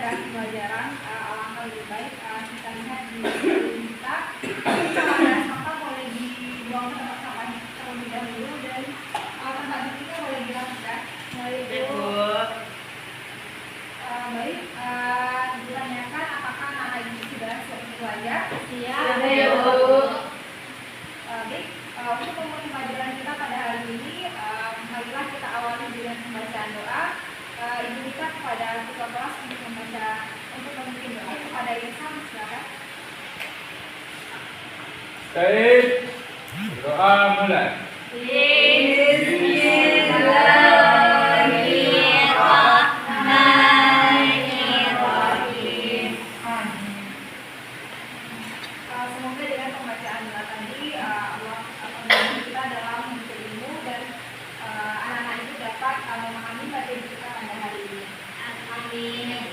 pada pembelajaran, alangkah lebih baik kita lihat di kita ada sampah boleh dibuang ke tempat sampah terlebih dahulu dan tempat kita boleh dirapikan. Baik, ditanyakan apakah anak ini sudah siap belajar? Siap, Bu. Baik, untuk memulai pembelajaran kita pada hari ini, marilah kita awali dengan pembacaan doa. Ibu minta kepada ketua kelas untuk memimpin doa kepada Irsan, silakan. Baik, doa mulai. Bismillahirrahmanirrahim. Semoga dengan pembacaan doa tadi Allah akan membantu kita dalam menuntut ilmu dan anak-anak itu dapat memahami materi kita pada hari ini. Amin.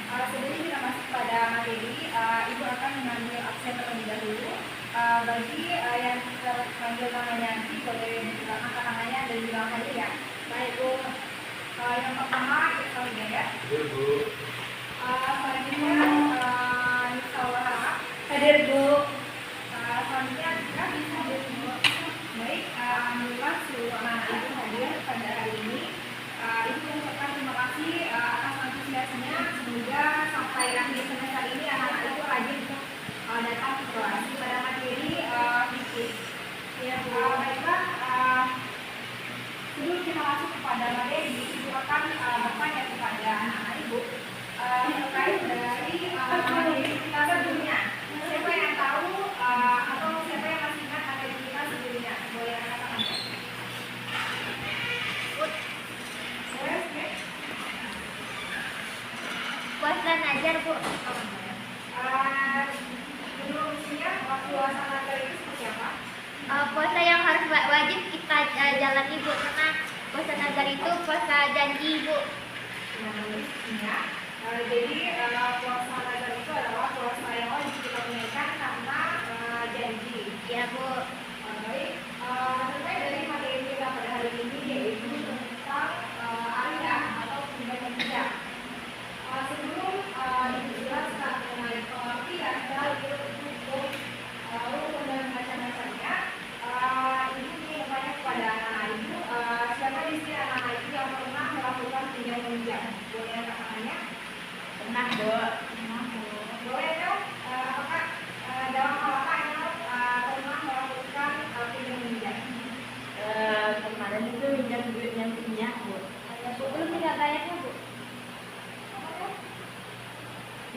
Sebelum kita masuk pada materi, Ibu akan mengambil absen terlebih dahulu. Bagi yang terpanggil namanya nanti boleh dibilangkan namanya dan bilang hadir ya. Baik Bu. Yang pertama kita lihat ya. Ibu. Selanjutnya Nisa Wahara. Hadir, Bu. Selanjutnya kita bisa hadir Bu. Baik, alhamdulillah seluruh anak-anak Ibu hadir pada hari ini. Ibu mengucapkan terima kasih atas antusiasnya. Semoga sampai akhir semester ini anak-anak itu rajin untuk datang ke kelas pada materi fisik. Ya, baiklah. Sebelum kita masuk kepada materi, Ibu akan bertanya kepada anak-anak Ibu terkait dari materi kita sebelumnya. Siapa yang tahu atau siapa yang masih ingat materi kita sebelumnya? Boleh angkat tangan. Boleh? Puasa Najar, Bu. Menurut usia waktu puasa Natal itu seperti apa? Puasa yang harus wajib kita jalani, Bu, karena puasa Najar itu puasa janji, Bu. Jadi puasa Natal itu adalah puasa yang wajib kita tunaikan karena janji. Ya, Bu. Baik, terkait dari materi kita pada hari ini yaitu tentang Arya atau tunjangan bijak. Sebelum dijelaskan mengenai pengertian dari hukum dan macam-macamnya, Ibu ingin bertanya kepada anak-anak Ibu, siapa di sini anak-anak Ibu yang pernah melakukan tunjangan bijak? Boleh angkat tangannya? Pernah, Bu. Boleh dong? Apakah dalam hal apa Enel pernah melakukan tunjangan bijak? Kemarin itu pinjam duitnya punya, Bu. Bu, belum tidak bayarnya, Bu.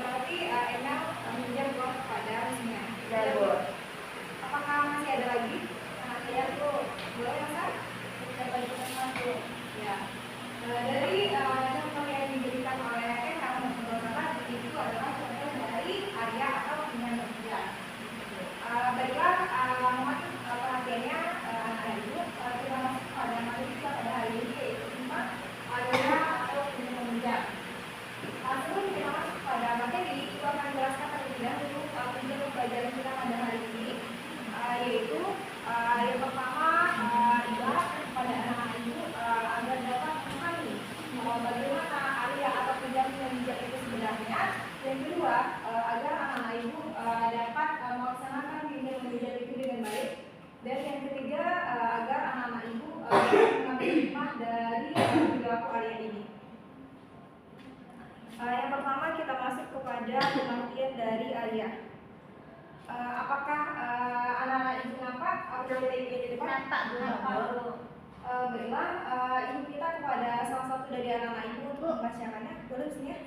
Berarti Enel meminjam uang kepada Rusmia. Ya, Bu. Apakah masih ada lagi? Ya, Bu. Boleh masa? Kita bagikan masuk. Ya. Dari contoh yang diberikan oleh Enel menurut itu adalah contoh dari Arya atau tunjangan bijak. Baiklah, mohon perhatiannya anak-anak Ibu. Kita masuk pada materi kita pada hari ini yaitu tentang Arya atau tunjangan bijak. Sebelum kita masuk pada materi, itu akan jelaskan terlebih dahulu tujuan pembelajaran kita pada hari ini, yaitu yang pertama dijelaskan kepada anak-anak Ibu agar dapat memahami bagaimana Arya atau tunjangan bijak itu sebenarnya. Yang kedua, agar anak-anak Ibu dapat melaksanakan tunjangan bijak itu dengan baik. Dan yang ketiga, agar anak-anak Ibu mengambil hikmah dari perilaku Arya ini. Yang pertama kita masuk kepada pengertian dari Arya. Apakah anak-anak Ibu nampak? Boleh di depan? Nampak, Bu. Baiklah, Ibu minta kepada salah satu dari anak-anak Ibu untuk membacakannya. Boleh sini ya?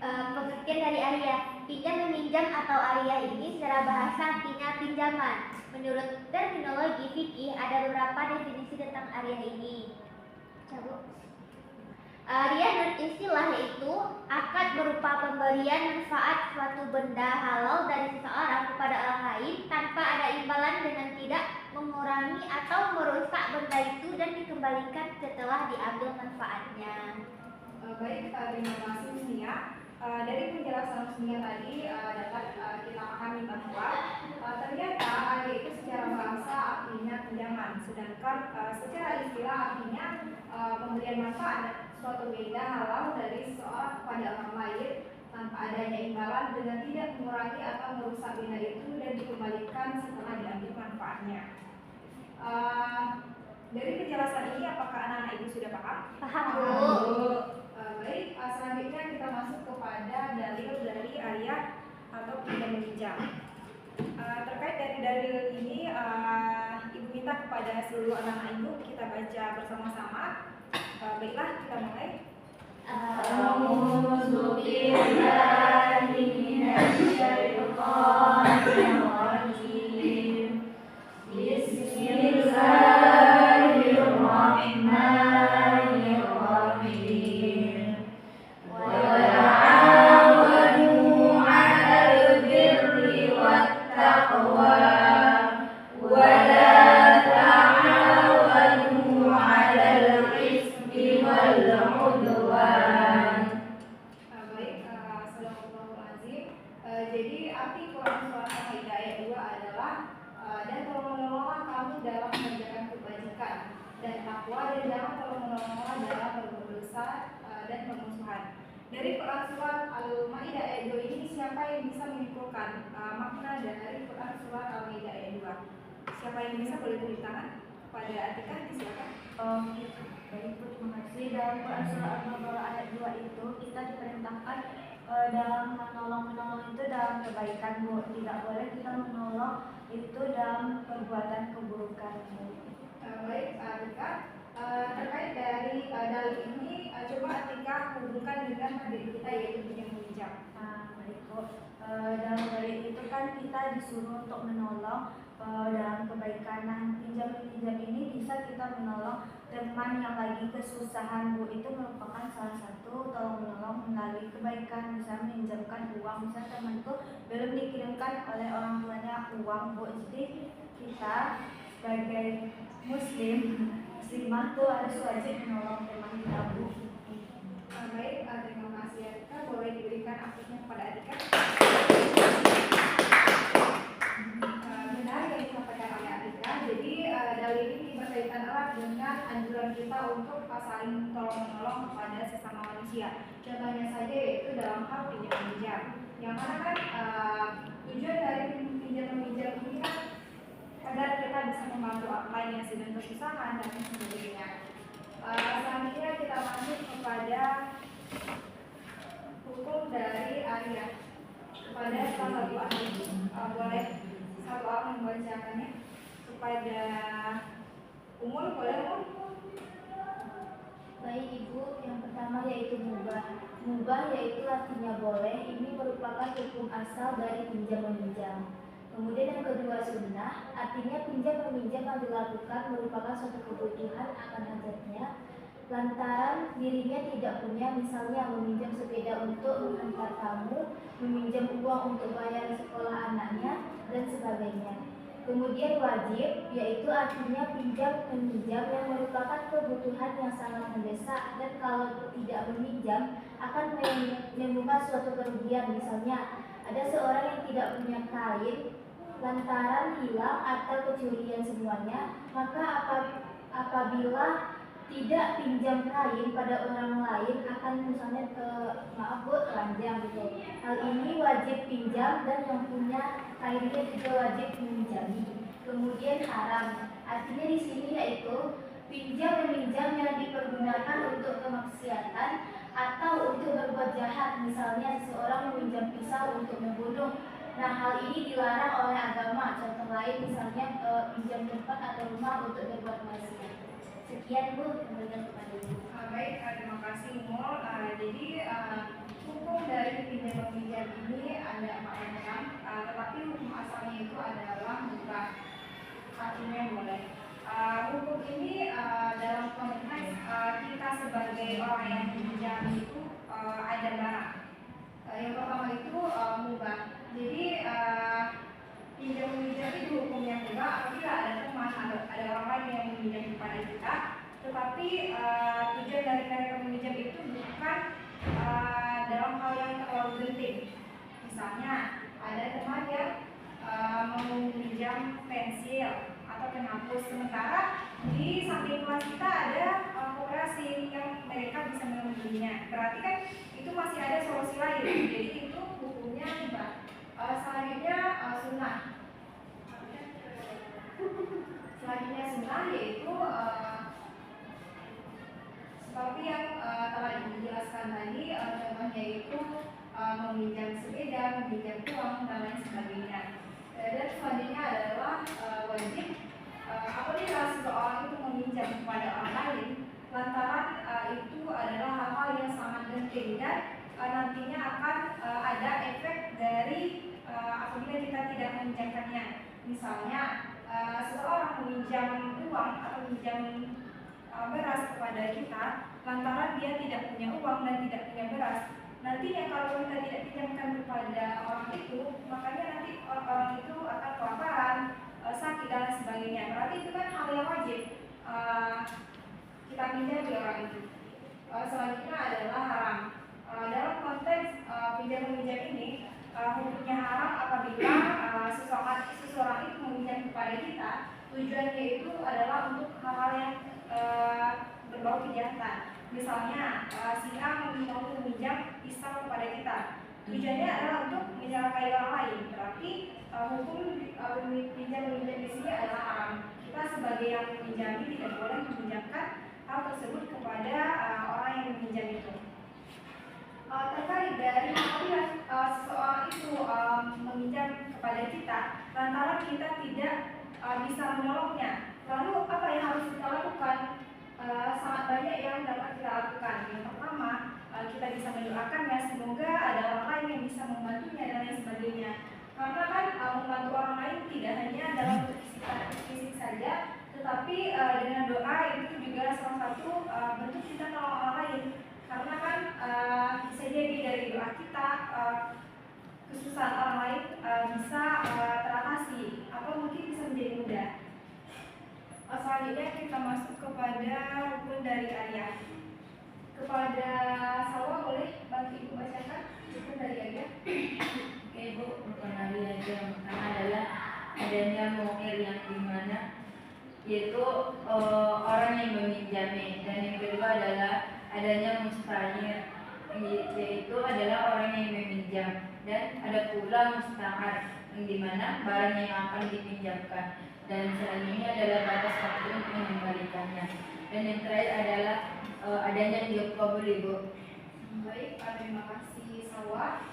Pengertian dari Arya. Pinjam meminjam atau Arya ini secara bahasa artinya pinjaman. Menurut terminologi fikih ada beberapa definisi tentang Arya ini. Coba. Arya menurut istilah yaitu akad berupa pemberian manfaat suatu benda halal dari seseorang kepada orang lain tanpa ada imbalan dengan tidak mengurangi atau merusak benda itu dan dikembalikan setelah diambil manfaatnya. Baik, terima kasih Nia. Dari penjelasan Nia tadi dapat kita pahami bahwa ternyata Arya itu secara bahasa artinya pinjaman, sedangkan secara istilah artinya pemberian manfaat suatu benda halal dari seseorang kepada orang adanya imbalan dengan tidak mengurangi atau merusak benda itu dan dikembalikan setelah diambil manfaatnya. Dari penjelasan ini apakah anak-anak ibu sudah paham? Paham, Bu. Baik, selanjutnya kita masuk kepada dalil dari ayat atau pinjam meminjam. Terkait dari dalil ini, ibu minta kepada seluruh anak-anak ibu kita baca bersama-sama. Baiklah, kita mulai. A'udzu billahi minasyaitonir rajim. Bismillahirrahmanirrahim. Wa ta'awanu 'alal birri wattaqwa wa la ta'awanu 'alal itsmi wal 'udwan. Baik, Astagfirullahaladzim. Jadi arti Quran surat Al-Maidah ayat 2 adalah dan tolong-menolonglah kamu dalam mengerjakan kebajikan dan takwa, dan jangan tolong-menolonglah dalam berbuat dosa dan permusuhan. Dari Quran surat Al-Maidah ayat 2 ini, siapa yang bisa menyimpulkan makna dari Quran surat Al-Maidah ayat 2? Siapa yang bisa, boleh beri tangan pada Atika, silakan. Baik, Bu, terima kasih. Dalam Quran surah Al-Baqarah ayat 2 itu kita diperintahkan dalam menolong itu dalam kebaikan, Bu. Tidak boleh kita menolong itu dalam perbuatan keburukan, Bu. Baik, Atika, terkait dari dalil ini, coba Atika hubungkan dengan materi kita yaitu pinjam meminjam. Baik, Bu. Dalam dalil itu kan kita disuruh untuk menolong dalam kebaikan. Nah, pinjam ini bisa kita menolong teman yang lagi kesusahan, Bu. Itu merupakan salah satu tolong menolong melalui kebaikan. Bisa meminjamkan uang, misalnya teman itu belum dikirimkan oleh orang tuanya uang, Bu. Jadi kita sebagai muslimah tuh harus wajib menolong teman kita, Bu. Baik, terima kasih Atika. Boleh diberikan aksesnya kepada Atika. Benar yang disampaikan oleh Atika. Jadi dalil ini berkaitan erat dengan anjuran kita untuk saling tolong-menolong kepada sesama manusia. Contohnya saja yaitu dalam hal pinjam meminjam. Yang mana kan tujuan dari pinjam meminjam ini kan agar kita bisa membantu orang lain yang sedang kesusahan dan sebagainya. Selanjutnya kita masuk kepada hukum dari ayat kepada salah satu ahli. Boleh satu orang membacakannya kepada umur, boleh umur? Baik, Ibu, yang pertama yaitu mubah. Mubah yaitu artinya boleh. Ini merupakan hukum asal dari pinjam meminjam. Kemudian yang kedua sunnah, artinya pinjam meminjam yang dilakukan merupakan suatu kebutuhan akan hajatnya, lantaran dirinya tidak punya, misalnya meminjam sepeda untuk mengantar tamu, meminjam uang untuk bayar sekolah anaknya, dan sebagainya. Kemudian wajib, yaitu artinya pinjam meminjam yang merupakan kebutuhan yang sangat mendesak, dan kalau tidak meminjam akan menimbulkan suatu kerugian. Misalnya ada seorang yang tidak punya kain lantaran hilang atau kecurian semuanya, maka apabila tidak pinjam kain pada orang lain akan misalnya telanjang gitu. Hal ini wajib pinjam dan yang punya kainnya juga wajib meminjami. Kemudian haram, artinya di sini yaitu pinjam meminjam yang dipergunakan untuk kemaksiatan atau untuk berbuat jahat. Misalnya seseorang meminjam pisau untuk membunuh. Nah, hal ini dilarang oleh agama. Contoh lain misalnya pinjam tempat atau rumah untuk berbuat maksiat. Sekian, Bu, kembalikan kepada Ibu. Baik, terima kasih Mul. Jadi hukum dari pinjam meminjam ini ada macam-macam, tetapi hukum asalnya itu adalah mubah, artinya boleh. Hukum ini dalam konteks kita sebagai orang yang meminjam itu ada barang. Yang pertama itu mubah. Jadi pinjam meminjam itu hukumnya mubah apabila ada teman, ada orang lain yang meminjam kepada kita, tetapi tujuan dari mereka meminjam itu bukan dalam hal yang terlalu genting. Misalnya ada teman yang mau meminjam pensil atau penghapus, sementara di samping kelas kita ada koperasi yang mereka bisa membelinya. Berarti kan itu masih ada solusi lain. Jadi itu selanjutnya sunnah yaitu seperti yang telah dijelaskan tadi, contohnya itu meminjam sepeda, meminjam uang dan lain sebagainya. Dan selanjutnya adalah wajib apabila seseorang itu meminjam kepada orang lain, lantaran itu adalah hal-hal yang sangat penting dan nantinya akan ada efek dari apabila kita tidak meminjamkannya. Misalnya seseorang meminjam uang atau meminjam beras kepada kita, lantaran dia tidak punya uang dan tidak punya beras. Nantinya kalau kita tidak pinjamkan kepada orang itu, makanya nanti orang itu akan kelaparan, sakit dan lain sebagainya. Berarti itu kan hal yang wajib kita pinjam di orang itu. Selanjutnya adalah haram. Dalam konteks pinjam meminjam ini, hukumnya haram apabila seseorang itu meminjam kepada kita, tujuannya itu adalah untuk hal-hal yang berbau kejahatan. Misalnya si A mau meminjam pisau kepada kita, tujuannya adalah untuk mencelakai orang lain. Berarti hukum pinjam meminjam di sini adalah haram. Kita sebagai yang meminjami tidak boleh meminjamkan hal tersebut kepada orang yang meminjam itu. Terkait dari apabila seseorang itu meminjam kepada kita, lantaran kita tidak bisa menolongnya, lalu apa yang harus kita lakukan? Sangat banyak yang dapat kita lakukan. Yang pertama, kita bisa mendoakannya semoga ada orang lain yang bisa membantunya dan lain sebagainya. Karena kan membantu orang lain tidak hanya dalam fisik saja, tetapi dengan doa itu juga salah satu bentuk kita menolong orang lain. Karena kan bisa jadi dari doa kita kesusahan orang lain bisa teratasi atau mungkin bisa menjadi mudah. Selanjutnya kita masuk kepada rukun dari ayah. Kepada Salwa boleh bantu ibu bacakan rukun dari ayah. Oke Bu, rukun ayah yang pertama adalah adanya mu'ir yang dimana yaitu orang yang meminjami, dan yang kedua adalah adanya musta'ir yaitu adalah orang yang meminjam, dan ada pula musta'ar yang dimana barang yang akan dipinjamkan, dan selanjutnya adalah batas waktu untuk mengembalikannya, dan yang terakhir adalah adanya tiup kabul ibu. Baik, terima kasih Salwa.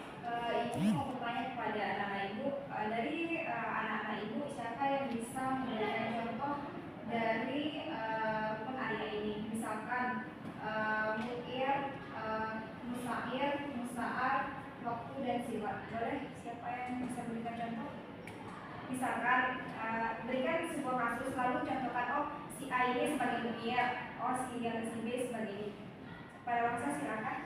Ibu mau bertanya kepada anak-anak ibu, dari anak-anak ibu siapa yang bisa memberikan contoh dari rukun ayah ini? Misalkan mu'ir, musta'ir, musta'ar, waktu dan siwak. Boleh siapa yang bisa memberikan contoh? Misalkan berikan sebuah kasus lalu contohkan, oh si A ini sebagai mu'ir, oh si B sebagai ini. Pada waktu silakan.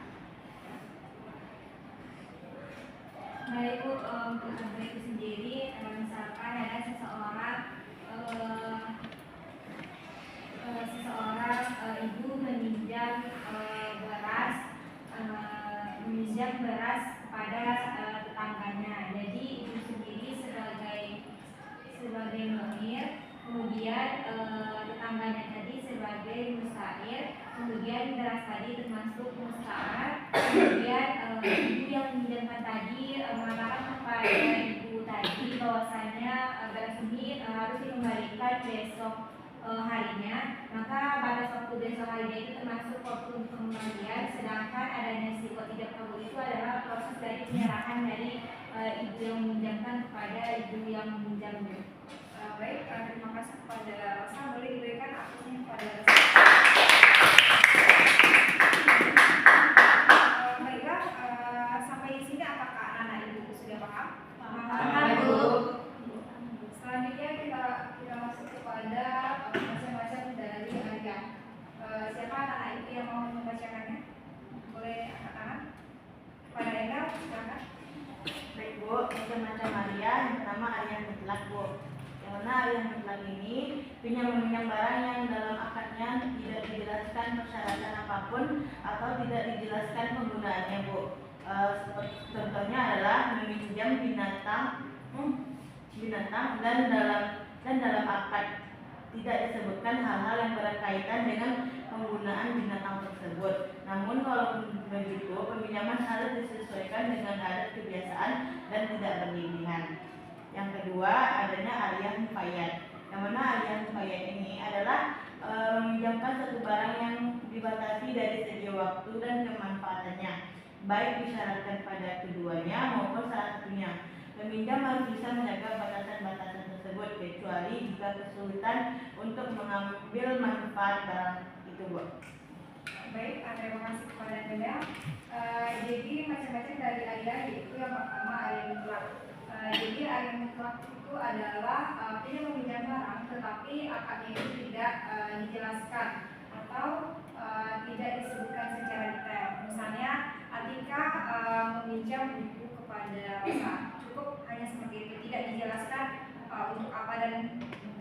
Nah ibu, untuk contoh itu sendiri, misalkan ada seseorang ibu meminjam beras kepada tetangganya. Jadi ibu sendiri sebagai mu'ir, kemudian tetangganya tadi sebagai musta'ir, kemudian beras tadi termasuk musta'ar, kemudian ibu yang meminjamkan tadi mengatakan kepada ibu tadi bahwasanya beras ini harus dikembalikan besok harinya, maka batas waktu besok harinya itu termasuk waktu untuk pengembalian, sedangkan adanya sikot tidak kabul itu adalah proses dari penyerahan dari ibu yang meminjamkan kepada ibu yang meminjamnya. Baik, terima kasih kepada Rosa. Boleh diberikan aksesnya kepada Rosa. Baiklah, sampai di sini apakah anak-anak ibu sudah paham? Paham, Bu. Selanjutnya kita masuk kepada macam-macam dari ayat. Siapa anak-anak ibu yang mau membacakannya? Boleh angkat tangan. Kepada Eka, silakan. Baik Bu, macam-macam ayah. Yang pertama ayah mutlak Bu. Yang mana ayah mutlak ini pinjam meminjam barang yang dalam akadnya tidak dijelaskan persyaratan apapun atau tidak dijelaskan penggunaannya Bu. Contohnya adalah meminjam binatang dan dalam akad tidak disebutkan hal-hal yang berkaitan dengan penggunaan binatang tersebut. Namun kalau begitu, peminjaman harus disesuaikan dengan adat kebiasaan dan tidak berlebihan. Yang kedua, adanya aliyah muqayyad. Yang mana alias muqayyad ini adalah meminjamkan satu barang yang dibatasi dari segi waktu dan kemanfaatannya, baik disyaratkan pada keduanya maupun salah satunya. Peminjam harus bisa menjaga batasan-batasan tersebut kecuali jika kesulitan untuk mengambil manfaat barang itu, Bu. Baik, terima kasih kepada Anda. Jadi macam-macam dari ayat, yaitu yang pertama ayat mutlak. Jadi ayat mutlak itu adalah dia meminjam barang tetapi akadnya itu tidak dijelaskan atau tidak disebutkan secara detail. Misalnya Atika meminjam buku kepada Rosa, cukup hanya seperti itu, tidak dijelaskan untuk apa dan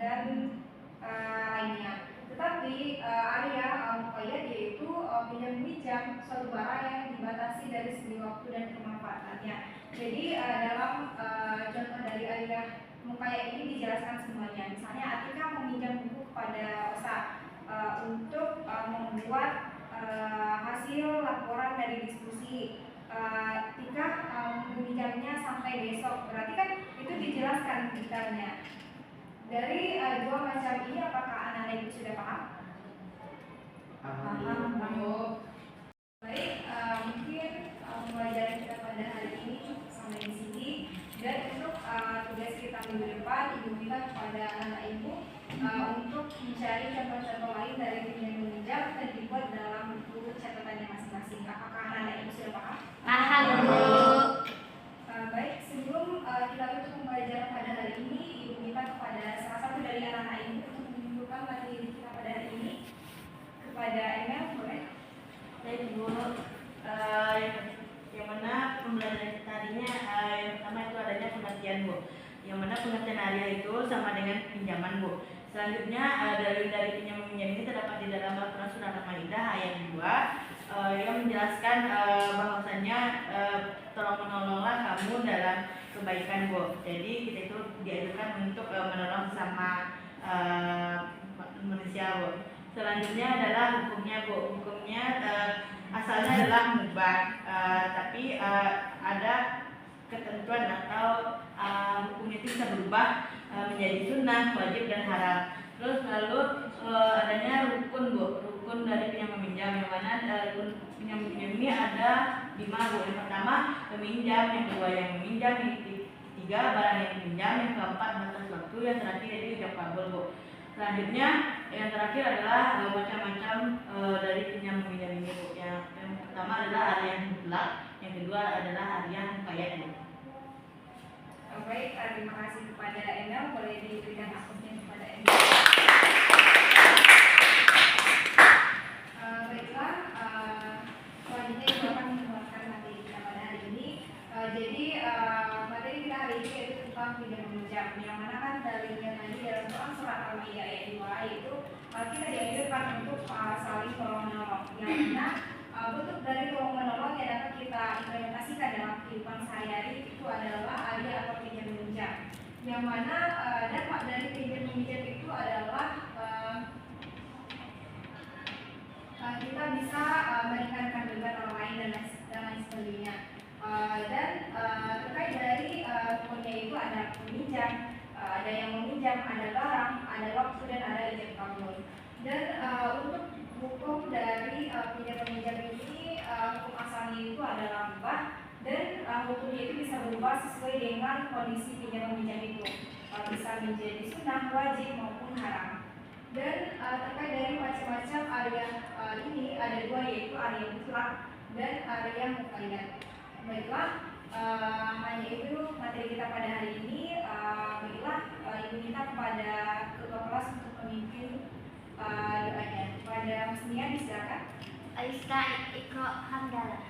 lainnya. Tetapi Arya muqayyad yaitu pinjam-pinjam suatu barang yang dibatasi dari segi waktu dan kemanfaatannya. Jadi dalam contoh dari Arya muqayyad ini dijelaskan semuanya. Misalnya Atika meminjam buku kepada Rosa untuk membuat hasil laporan dari diskusi. Tika meminjamnya sampai besok. Berarti kan itu dijelaskan detailnya. Dari dua macam ini, apakah anak-anak ibu sudah paham? Paham. Baik, mungkin pembelajaran kita pada hari ini cukup sampai di sini. Dan untuk tugas kita minggu depan, ibu minta kepada anak ibu untuk mencari contoh-contoh lain dari pinjam meminjam dan dibuat dalam buku catatannya masing-masing. Apakah anak-anak ibu sudah paham? Paham, Bu. Baik, sebelum kita tutup pembelajaran pada hari ini, ibu minta kepada salah satu dari anak-anak ibu untuk menunjukkan materi kita pada hari ini. Kepada Emel, boleh? Baik, Bu. Yang mana pembelajaran kita harinya yang pertama itu adanya pengertian, Bu. Yang mana pengertian Arya itu sama dengan pinjaman, Bu. Selanjutnya dari pinjam meminjam ini terdapat di dalam Al-Quran Surah Al-Maidah ayat 2 yang menjelaskan bahwasannya tolong menolonglah kamu dalam kebaikan, Bu. Jadi kita itu diajarkan untuk menolong sama manusia, Bu. Selanjutnya adalah hukumnya, Bu. Hukumnya asalnya adalah mubah, tapi ada ketentuan atau hukumnya itu bisa berubah menjadi sunnah, wajib dan haram. Terus lalu adanya rukun, Bu. Rukun dari pinjam meminjam, yang mana rukun pinjam meminjam ini ada 5, Bu. Yang pertama peminjam, yang kedua yang meminjam, yang ketiga barang yang dipinjam, yang keempat batas waktu, yang terakhir itu ijab kabul, Bu. Selanjutnya yang terakhir adalah macam-macam dari pinjam meminjam ini, Bu. Yang pertama adalah arya mutlak, yang kedua adalah arya muqayyad, Bu. Baik, terima kasih kepada Emel. Boleh diberikan akusnya kepada Emel. Baiklah, selanjutnya ibu akan mengeluarkan materi kita pada hari ini. Jadi materi kita hari ini yaitu tentang pinjam meminjam. Yang mana kan dalilnya tadi dalam Quran Surah Al-Maidah ayat 2 itu kita dianjurkan untuk saling tolong menolong. Yang mana bentuk dari tolong menolong yang dapat kita implementasikan dalam kehidupan sehari-hari itu adalah arya atau pinjam meminjam. Yang mana dampak dari pinjam meminjam itu adalah kita bisa meringankan beban orang lain dan lain sebagainya. Dan terkait dari hukumnya itu ada peminjam, ada yang meminjam, ada barang, ada waktu dan ada ijab kabul. Dan untuk hukum dari pinjam meminjam ini, hukum asalnya itu adalah mubah dan hukumnya itu bisa berubah sesuai dengan kondisi pinjam meminjam itu, bisa menjadi sunnah, wajib maupun haram. Dan terkait dari macam-macam arya ini ada 2, yaitu arya mutlak dan arya muqayyad. Baiklah, hanya itu materi kita pada hari ini. Baiklah, ibu minta kepada ketua kelas untuk memimpin doanya. Kepada Mas Nia, silakan. Aisyah Iqra Hamdalah.